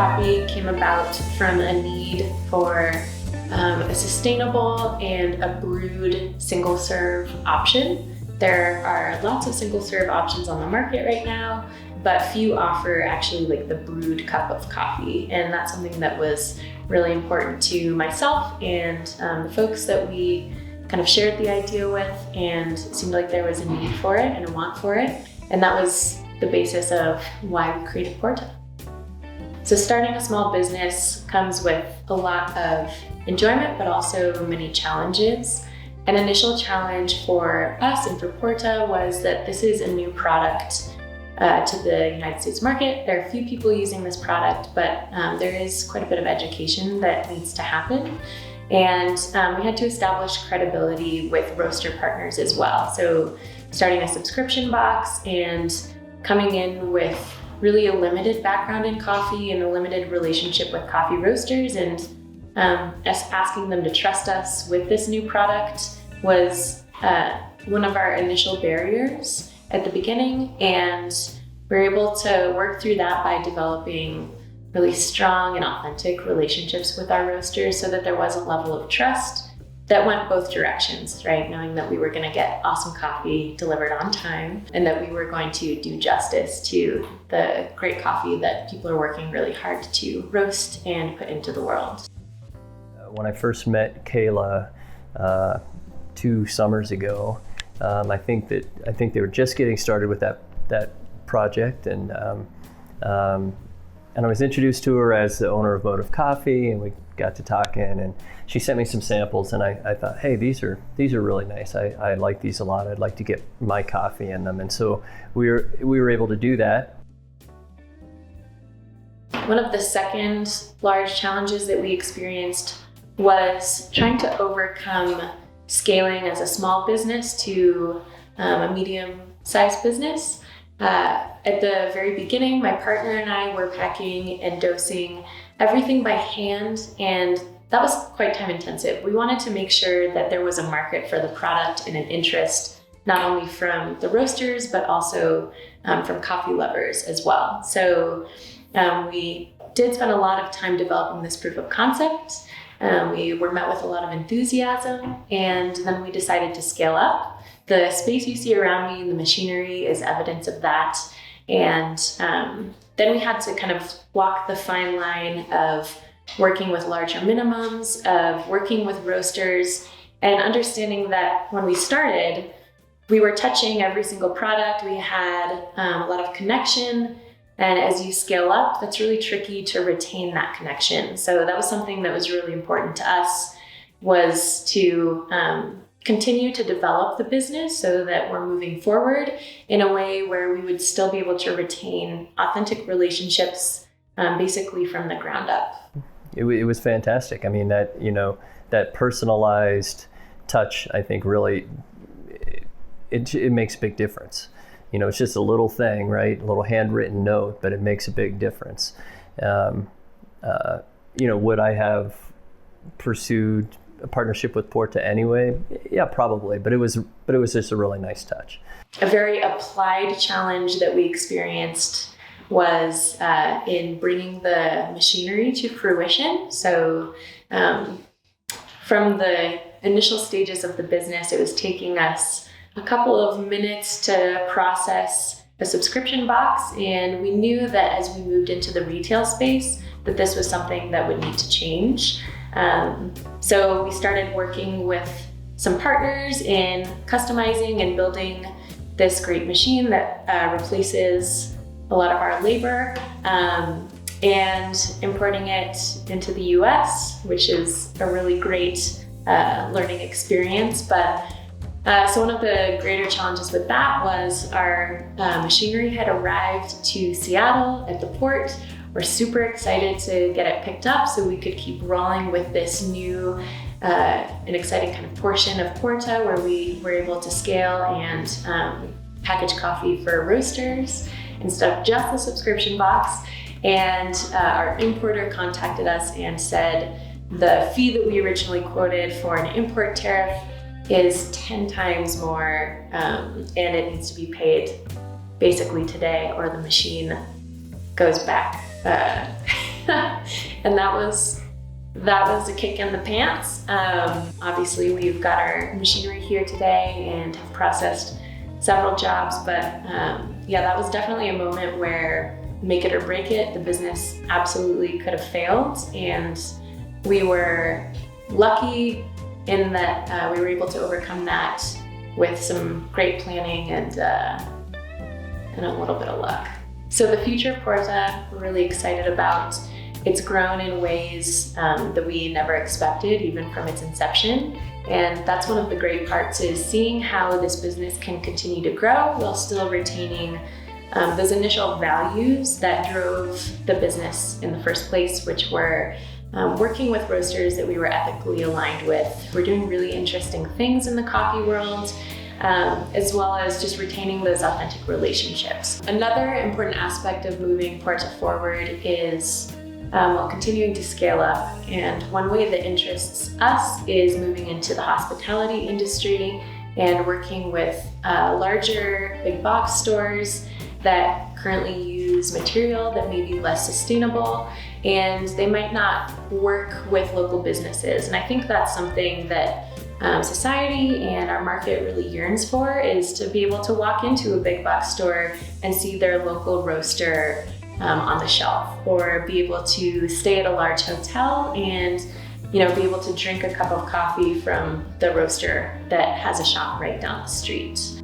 coffee came about from a need for a sustainable and a brewed single serve option. There are lots of single serve options on the market right now, but few offer actually like the brewed cup of coffee. And that's something that was really important to myself and the folks that we kind of shared the idea with, and it seemed like there was a need for it and a want for it. And that was the basis of why we created Porta. So starting a small business comes with a lot of enjoyment, but also many challenges. An initial challenge for us and for Porta was that this is a new product to the United States market. There are a few people using this product, but there is quite a bit of education that needs to happen. And we had to establish credibility with roaster partners as well. So starting a subscription box and coming in with really a limited background in coffee and a limited relationship with coffee roasters, and us asking them to trust us with this new product was one of our initial barriers at the beginning. And we were able to work through that by developing really strong and authentic relationships with our roasters so that there was a level of trust that went both directions, right? Knowing that we were going to get awesome coffee delivered on time and that we were going to do justice to the great coffee that people are working really hard to roast and put into the world. When I first met Kayla 2 summers ago, I think they were just getting started with that project, and I was introduced to her as the owner of Motive Coffee, and we got to talking, and she sent me some samples, and I thought, hey, these are really nice. I like these a lot. I'd like to get my coffee in them, and so we were able to do that. One of the second large challenges that we experienced was trying to overcome scaling as a small business to a medium-sized business. At the very beginning, my partner and I were packing and dosing everything by hand, and that was quite time intensive. We wanted to make sure that there was a market for the product and an interest, not only from the roasters, but also from coffee lovers as well. So we did spend a lot of time developing this proof of concept. We were met with a lot of enthusiasm, and then we decided to scale up. The space you see around me, the machinery, is evidence of that. And then we had to kind of walk the fine line of working with larger minimums, of working with roasters, and understanding that when we started, we were touching every single product. We had a lot of connection. And as you scale up, that's really tricky to retain that connection. So that was something that was really important to us, was to continue to develop the business so that we're moving forward in a way where we would still be able to retain authentic relationships basically from the ground up. It was fantastic. I mean, that personalized touch, I think really, it makes a big difference. It's just a little thing, right? A little handwritten note, but it makes a big difference. Would I have pursued a partnership with Porta anyway? Yeah, probably, but it was just a really nice touch. A very applied challenge that we experienced was in bringing the machinery to fruition. So from the initial stages of the business, it was taking us a couple of minutes to process a subscription box, and we knew that as we moved into the retail space that this was something that would need to change. So we started working with some partners in customizing and building this great machine that replaces a lot of our labor, and importing it into the US, which is a really great learning experience. But so one of the greater challenges with that was our machinery had arrived to Seattle at the port. We're super excited to get it picked up so we could keep rolling with this new and exciting kind of portion of Porta where we were able to scale and package coffee for roasters instead of just the subscription box. And our importer contacted us and said the fee that we originally quoted for an import tariff is 10 times more, and it needs to be paid basically today or the machine goes back. And that was a kick in the pants. Obviously, we've got our machinery here today and have processed several jobs, but yeah, that was definitely a moment where make it or break it, the business absolutely could have failed. And we were lucky in that we were able to overcome that with some great planning and a little bit of luck. So the future of Porta, we're really excited about. It's grown in ways that we never expected, even from its inception. And that's one of the great parts, is seeing how this business can continue to grow while still retaining those initial values that drove the business in the first place, which were working with roasters that we were ethically aligned with. We're doing really interesting things in the coffee world, as well as just retaining those authentic relationships. Another important aspect of moving Porta forward is while continuing to scale up. And one way that interests us is moving into the hospitality industry and working with larger big box stores that currently use material that may be less sustainable, and they might not work with local businesses. And I think that's something that society and our market really yearns for, is to be able to walk into a big box store and see their local roaster on the shelf, or be able to stay at a large hotel and be able to drink a cup of coffee from the roaster that has a shop right down the street.